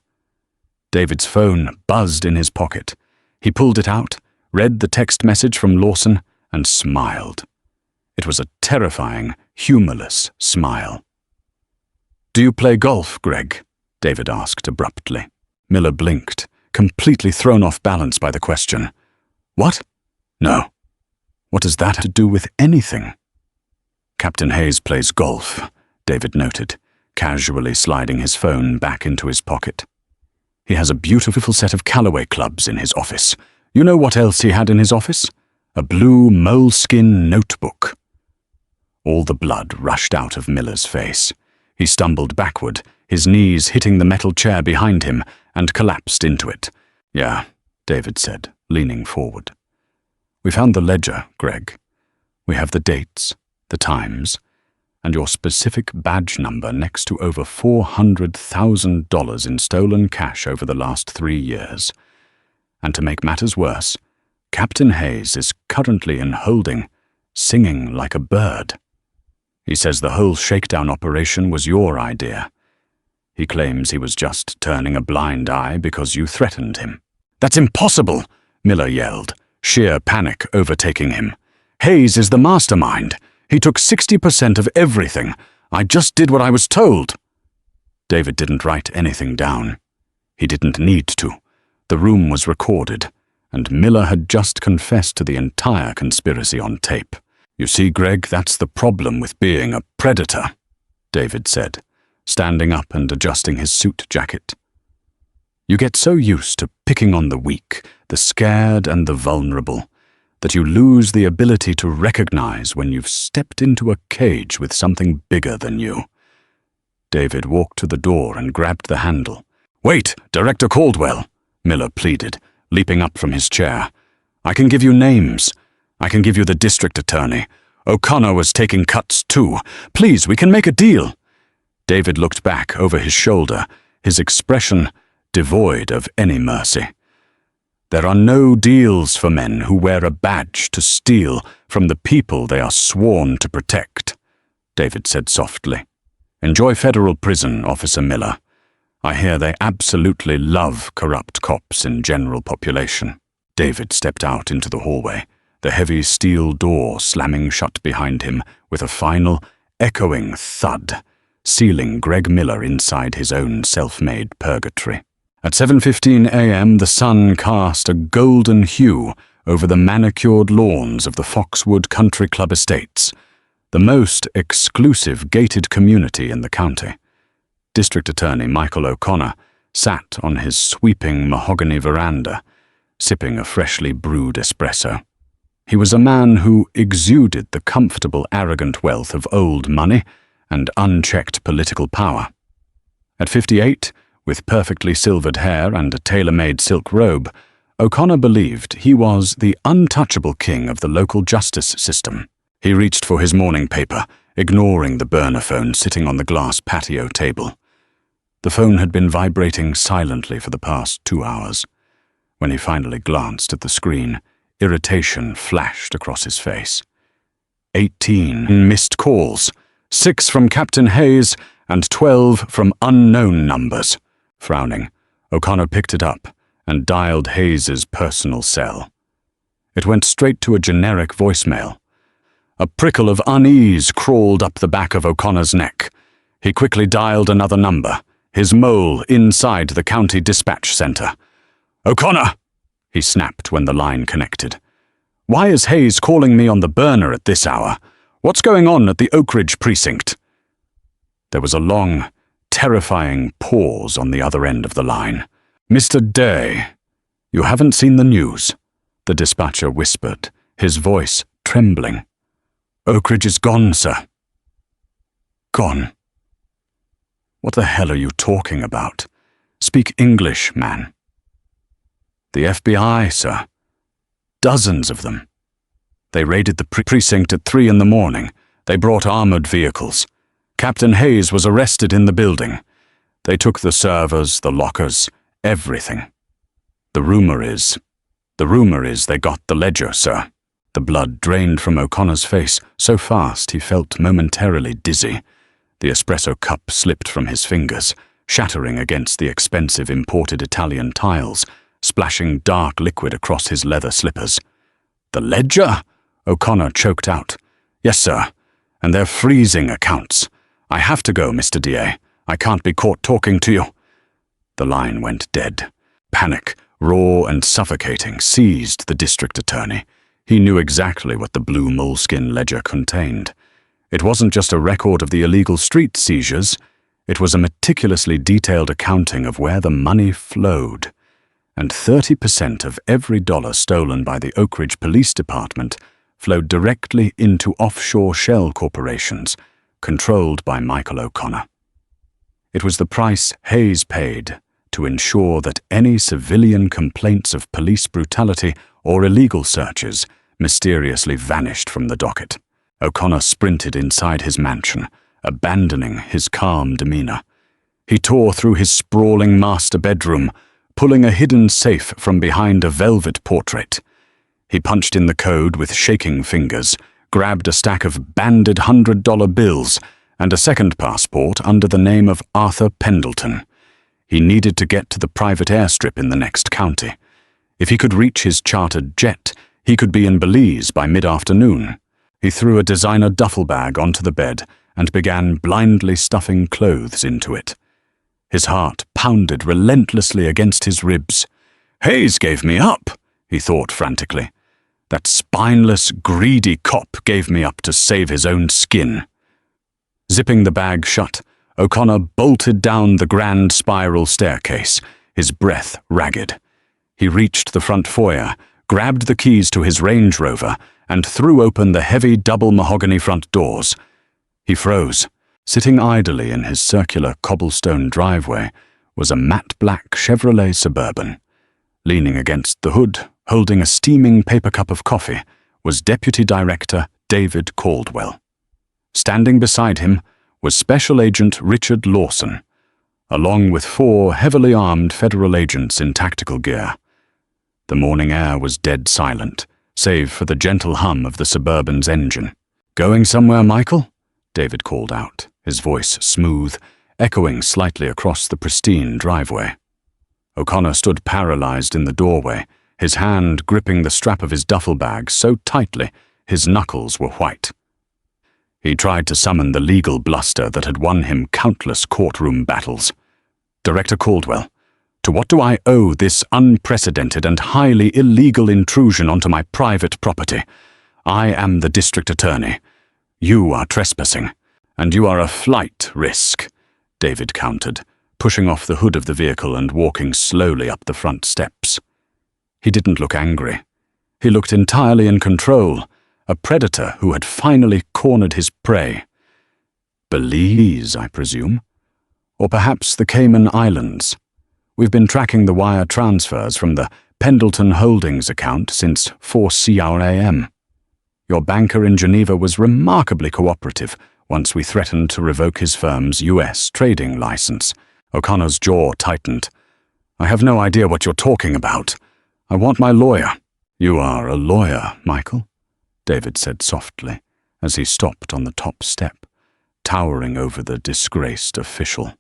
[SPEAKER 1] David's phone buzzed in his pocket. He pulled it out, read the text message from Lawson, and smiled. It was a terrifying, humorless smile. "Do you play golf, Greg?" David asked abruptly. Miller blinked, completely thrown off balance by the question. "What? No. What does that have to do with anything?" "Captain Hayes plays golf," David noted, casually sliding his phone back into his pocket. "He has a beautiful set of Callaway clubs in his office. You know what else he had in his office? A blue moleskin notebook." All the blood rushed out of Miller's face. He stumbled backward, his knees hitting the metal chair behind him, and collapsed into it. "Yeah," David said, leaning forward. "We found the ledger, Greg. We have the dates, the times, and your specific badge number next to over $400,000 in stolen cash over the last 3 years. And to make matters worse, Captain Hayes is currently in holding, singing like a bird. He says the whole shakedown operation was your idea. He claims he was just turning a blind eye because you threatened him." "That's impossible!" Miller yelled, sheer panic overtaking him. "Hayes is the mastermind. He took 60% of everything. I just did what I was told." David didn't write anything down. He didn't need to. The room was recorded, and Miller had just confessed to the entire conspiracy on tape. "You see, Greg, that's the problem with being a predator," David said, standing up and adjusting his suit jacket. "You get so used to picking on the weak, the scared and the vulnerable, that you lose the ability to recognize when you've stepped into a cage with something bigger than you." David walked to the door and grabbed the handle. "Wait, Director Caldwell," Miller pleaded, leaping up from his chair. "I can give you names. I can give you the district attorney. O'Connor was taking cuts too. Please, we can make a deal." David looked back over his shoulder, his expression devoid of any mercy. "There are no deals for men who wear a badge to steal from the people they are sworn to protect," David said softly. "Enjoy federal prison, Officer Miller. I hear they absolutely love corrupt cops in general population." David stepped out into the hallway, the heavy steel door slamming shut behind him with a final, echoing thud, sealing Greg Miller inside his own self-made purgatory. At 7:15 a.m., the sun cast a golden hue over the manicured lawns of the Foxwood Country Club Estates, the most exclusive gated community in the county. District Attorney Michael O'Connor sat on his sweeping mahogany veranda, sipping a freshly brewed espresso. He was a man who exuded the comfortable, arrogant wealth of old money and unchecked political power. At 58, with perfectly silvered hair and a tailor-made silk robe, O'Connor believed he was the untouchable king of the local justice system. He reached for his morning paper, ignoring the burner phone sitting on the glass patio table. The phone had been vibrating silently for the past 2 hours. When he finally glanced at the screen, irritation flashed across his face. 18 missed calls, 6 from Captain Hayes and 12 from unknown numbers. Frowning, O'Connor picked it up and dialed Hayes's personal cell. It went straight to a generic voicemail. A prickle of unease crawled up the back of O'Connor's neck. He quickly dialed another number, his mole inside the county dispatch center. "O'Connor!" he snapped when the line connected. "Why is Hayes calling me on the burner at this hour? What's going on at the Oak Ridge precinct?" There was a long, terrifying pause on the other end of the line. "Mr. Day, you haven't seen the news," the dispatcher whispered, his voice trembling. "Oak Ridge is gone, sir." "Gone? What the hell are you talking about? Speak English, man." "The FBI, sir. Dozens of them. They raided the precinct at 3 in the morning. They brought armored vehicles. Captain Hayes was arrested in the building. They took the servers, the lockers, everything. The rumor is they got the ledger, sir." The blood drained from O'Connor's face so fast he felt momentarily dizzy. The espresso cup slipped from his fingers, shattering against the expensive imported Italian tiles, splashing dark liquid across his leather slippers. "The ledger?" O'Connor choked out. "Yes, sir, and they're freezing accounts. I have to go, Mr. DA. I can't be caught talking to you." The line went dead. Panic, raw and suffocating, seized the district attorney. He knew exactly what the blue moleskin ledger contained. It wasn't just a record of the illegal street seizures. It was a meticulously detailed accounting of where the money flowed. And 30% of every dollar stolen by the Oak Ridge Police Department flowed directly into offshore shell corporations, controlled by Michael O'Connor. It was the price Hayes paid to ensure that any civilian complaints of police brutality or illegal searches mysteriously vanished from the docket. O'Connor sprinted inside his mansion, abandoning his calm demeanor. He tore through his sprawling master bedroom, pulling a hidden safe from behind a velvet portrait. He punched in the code with shaking fingers, grabbed a stack of banded $100 bills and a second passport under the name of Arthur Pendleton. He needed to get to the private airstrip in the next county. If he could reach his chartered jet, he could be in Belize by mid-afternoon. He threw a designer duffel bag onto the bed and began blindly stuffing clothes into it. His heart pounded relentlessly against his ribs. "Hayes gave me up," he thought frantically. "That spineless, greedy cop gave me up to save his own skin." Zipping the bag shut, O'Connor bolted down the grand spiral staircase, his breath ragged. He reached the front foyer, grabbed the keys to his Range Rover, and threw open the heavy double mahogany front doors. He froze. Sitting idly in his circular cobblestone driveway was a matte black Chevrolet Suburban. Leaning against the hood, holding a steaming paper cup of coffee, was Deputy Director David Caldwell. Standing beside him was Special Agent Richard Lawson, along with 4 heavily armed federal agents in tactical gear. The morning air was dead silent, save for the gentle hum of the Suburban's engine. "Going somewhere, Michael?" David called out, his voice smooth, echoing slightly across the pristine driveway. O'Connor stood paralyzed in the doorway, his hand gripping the strap of his duffel bag so tightly his knuckles were white. He tried to summon the legal bluster that had won him countless courtroom battles. "Director Caldwell, to what do I owe this unprecedented and highly illegal intrusion onto my private property? I am the district attorney. You are trespassing, and you are a flight risk," David countered, pushing off the hood of the vehicle and walking slowly up the front steps. He didn't look angry. He looked entirely in control, a predator who had finally cornered his prey. "Belize, I presume? Or perhaps the Cayman Islands. We've been tracking the wire transfers from the Pendleton Holdings account since 4 CRAM. Your banker in Geneva was remarkably cooperative once we threatened to revoke his firm's US trading license. O'Connor's jaw tightened. I have no idea what you're talking about. I want my lawyer. You are a lawyer, Michael, David said softly as he stopped on the top step, towering over the disgraced official.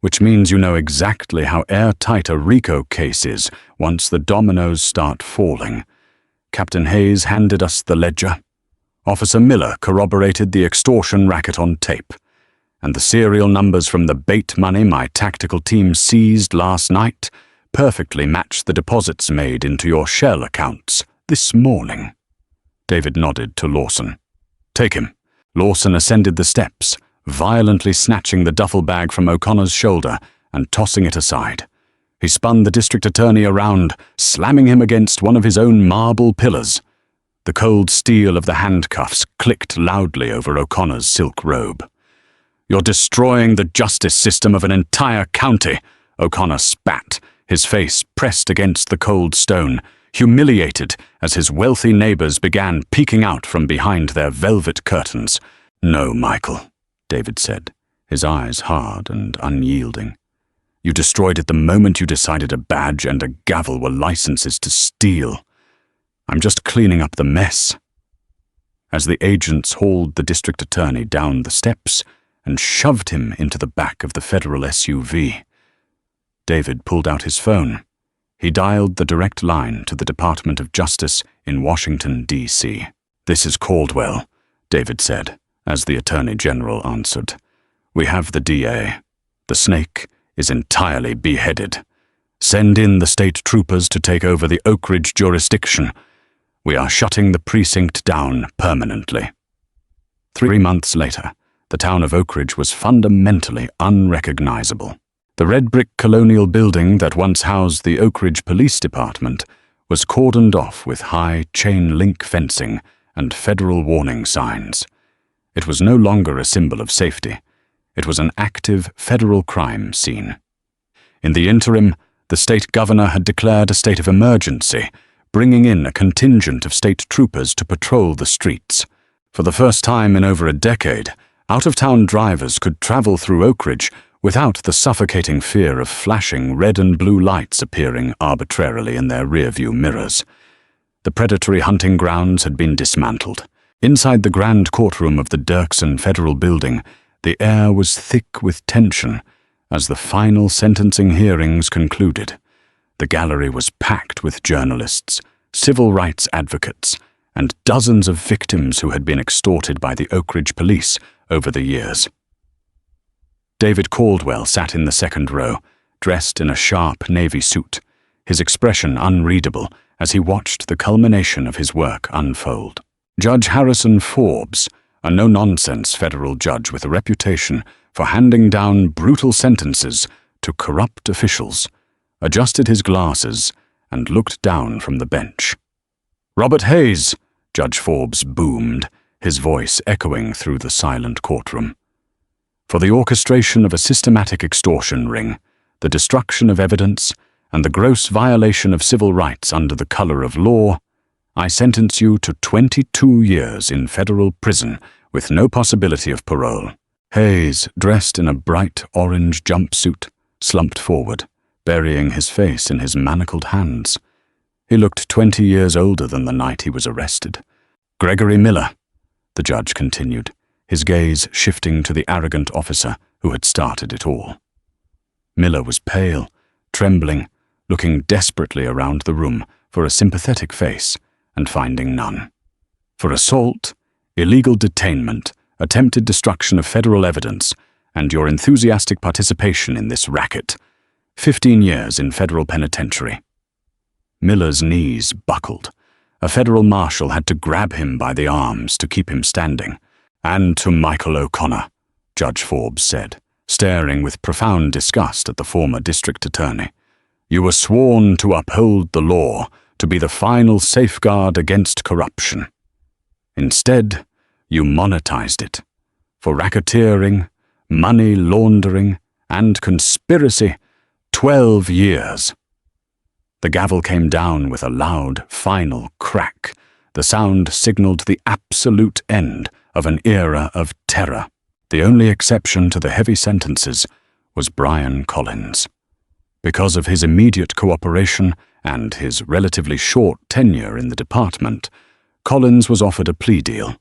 [SPEAKER 1] Which means you know exactly how airtight a RICO case is once the dominoes start falling. Captain Hayes handed us the ledger. Officer Miller corroborated the extortion racket on tape. And the serial numbers from the bait money my tactical team seized last night perfectly match the deposits made into your shell accounts this morning. David nodded to Lawson. Take him. Lawson ascended the steps, violently snatching the duffel bag from O'Connor's shoulder and tossing it aside. He spun the district attorney around, slamming him against one of his own marble pillars. The cold steel of the handcuffs clicked loudly over O'Connor's silk robe. You're destroying the justice system of an entire county, O'Connor spat, his face pressed against the cold stone, humiliated as his wealthy neighbors began peeking out from behind their velvet curtains. No, Michael, David said, his eyes hard and unyielding. You destroyed it the moment you decided a badge and a gavel were licenses to steal. I'm just cleaning up the mess. As the agents hauled the district attorney down the steps and shoved him into the back of the federal SUV, David pulled out his phone. He dialed the direct line to the Department of Justice in Washington, D.C. This is Caldwell, David said, as the Attorney General answered. We have the DA. The snake is entirely beheaded. Send in the state troopers to take over the Oak Ridge jurisdiction. We are shutting the precinct down permanently. 3 months later, the town of Oak Ridge was fundamentally unrecognizable. The red brick colonial building that once housed the Oak Ridge Police Department was cordoned off with high chain-link fencing and federal warning signs. It was no longer a symbol of safety. It was an active federal crime scene. In the interim, the state governor had declared a state of emergency, bringing in a contingent of state troopers to patrol the streets. For the first time in over a decade, out-of-town drivers could travel through Oak Ridge without the suffocating fear of flashing red and blue lights appearing arbitrarily in their rearview mirrors. The predatory hunting grounds had been dismantled. Inside the grand courtroom of the Dirksen Federal Building, the air was thick with tension as the final sentencing hearings concluded. The gallery was packed with journalists, civil rights advocates, and dozens of victims who had been extorted by the Oak Ridge police over the years. David Caldwell sat in the second row, dressed in a sharp navy suit, his expression unreadable as he watched the culmination of his work unfold. Judge Harrison Forbes, a no-nonsense federal judge with a reputation for handing down brutal sentences to corrupt officials, adjusted his glasses and looked down from the bench. "Robert Hayes," Judge Forbes boomed, his voice echoing through the silent courtroom. "For the orchestration of a systematic extortion ring, the destruction of evidence, and the gross violation of civil rights under the color of law, I sentence you to 22 years in federal prison with no possibility of parole." Hayes, dressed in a bright orange jumpsuit, slumped forward, burying his face in his manacled hands. He looked 20 years older than the night he was arrested. "Gregory Miller," the judge continued, his gaze shifting to the arrogant officer who had started it all. Miller was pale, trembling, looking desperately around the room for a sympathetic face and finding none. For assault, illegal detainment, attempted destruction of federal evidence, and your enthusiastic participation in this racket, 15 years in federal penitentiary. Miller's knees buckled. A federal marshal had to grab him by the arms to keep him standing. "And to Michael O'Connor," Judge Forbes said, staring with profound disgust at the former district attorney. "You were sworn to uphold the law, to be the final safeguard against corruption. Instead, you monetized it. For racketeering, money laundering, and conspiracy, 12 years. The gavel came down with a loud, final crack. The sound signaled the absolute end of an era of terror. The only exception to the heavy sentences was Brian Collins. Because of his immediate cooperation and his relatively short tenure in the department, Collins was offered a plea deal.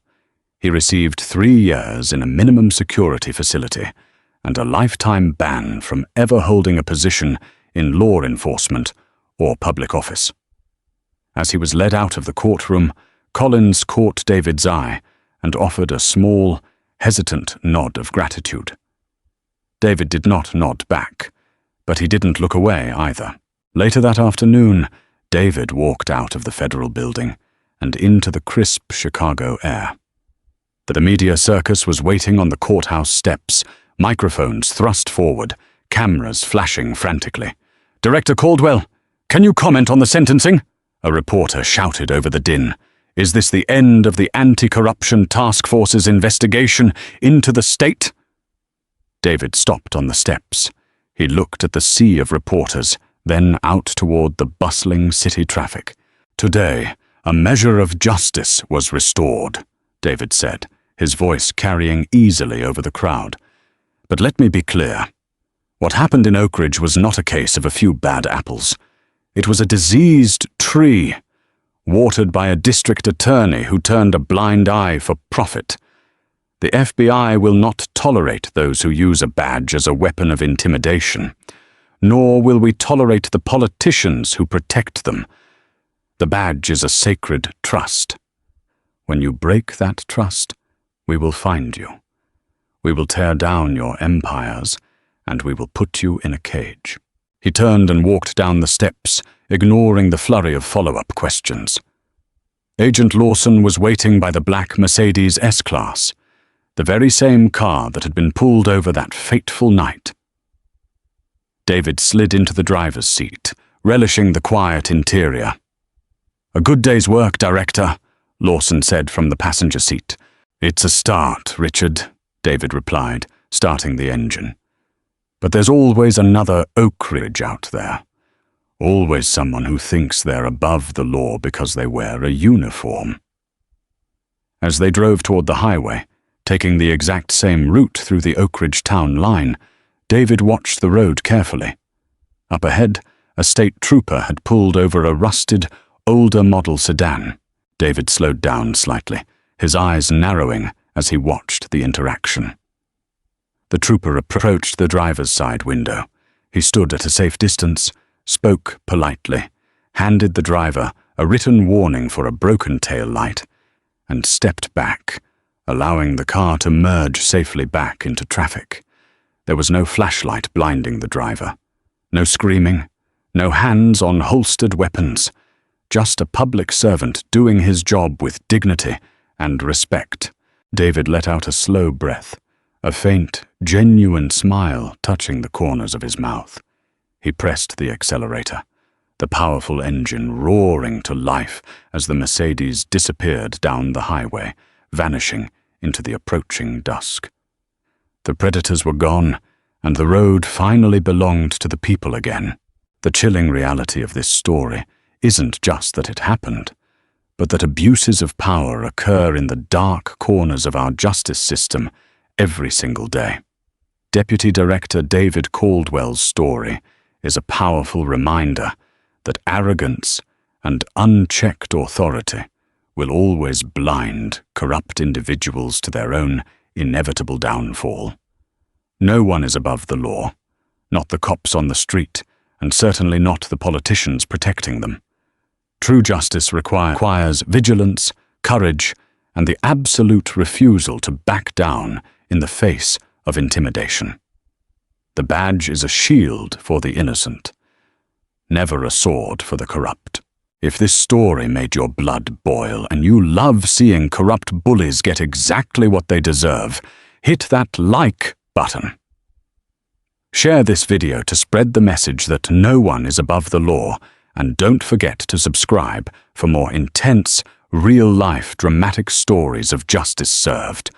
[SPEAKER 1] He received 3 years in a minimum security facility and a lifetime ban from ever holding a position in law enforcement or public office. As he was led out of the courtroom, Collins caught David's eye and offered a small, hesitant nod of gratitude. David did not nod back, but he didn't look away either. Later that afternoon, David walked out of the federal building and into the crisp Chicago air. The media circus was waiting on the courthouse steps, microphones thrust forward, cameras flashing frantically. "Director Caldwell, can you comment on the sentencing?" A reporter shouted over the din. "Is this the end of the anti-corruption task force's investigation into the state?" David stopped on the steps. He looked at the sea of reporters, then out toward the bustling city traffic. "Today, a measure of justice was restored," David said, his voice carrying easily over the crowd. "But let me be clear. What happened in Oak Ridge was not a case of a few bad apples. It was a diseased tree, watered by a district attorney who turned a blind eye for profit. The FBI will not tolerate those who use a badge as a weapon of intimidation, nor will we tolerate the politicians who protect them. The badge is a sacred trust. When you break that trust, we will find you. We will tear down your empires, and we will put you in a cage." He turned and walked down the steps, ignoring the flurry of follow-up questions. Agent Lawson was waiting by the black Mercedes S-Class, the very same car that had been pulled over that fateful night. David slid into the driver's seat, relishing the quiet interior. "A good day's work, Director," Lawson said from the passenger seat. "It's a start, Richard," David replied, starting the engine. "But there's always another Oak Ridge out there. Always someone who thinks they're above the law because they wear a uniform." As they drove toward the highway, taking the exact same route through the Oak Ridge town line, David watched the road carefully. Up ahead, a state trooper had pulled over a rusted, older model sedan. David slowed down slightly, his eyes narrowing as he watched the interaction. The trooper approached the driver's side window. He stood at a safe distance, spoke politely, handed the driver a written warning for a broken tail light, and stepped back, allowing the car to merge safely back into traffic. There was no flashlight blinding the driver, no screaming, no hands on holstered weapons, just a public servant doing his job with dignity and respect. David let out a slow breath, a faint, genuine smile touching the corners of his mouth. He pressed the accelerator, the powerful engine roaring to life as the Mercedes disappeared down the highway, vanishing into the approaching dusk. The predators were gone, and the road finally belonged to the people again. The chilling reality of this story isn't just that it happened, but that abuses of power occur in the dark corners of our justice system every single day. Deputy Director David Caldwell's story is a powerful reminder that arrogance and unchecked authority will always blind corrupt individuals to their own inevitable downfall. No one is above the law, not the cops on the street, and certainly not the politicians protecting them. True justice requires vigilance, courage, and the absolute refusal to back down in the face of intimidation. The badge is a shield for the innocent, never a sword for the corrupt. If this story made your blood boil and you love seeing corrupt bullies get exactly what they deserve, hit that like button. Share this video to spread the message that no one is above the law, and don't forget to subscribe for more intense, real-life dramatic stories of justice served.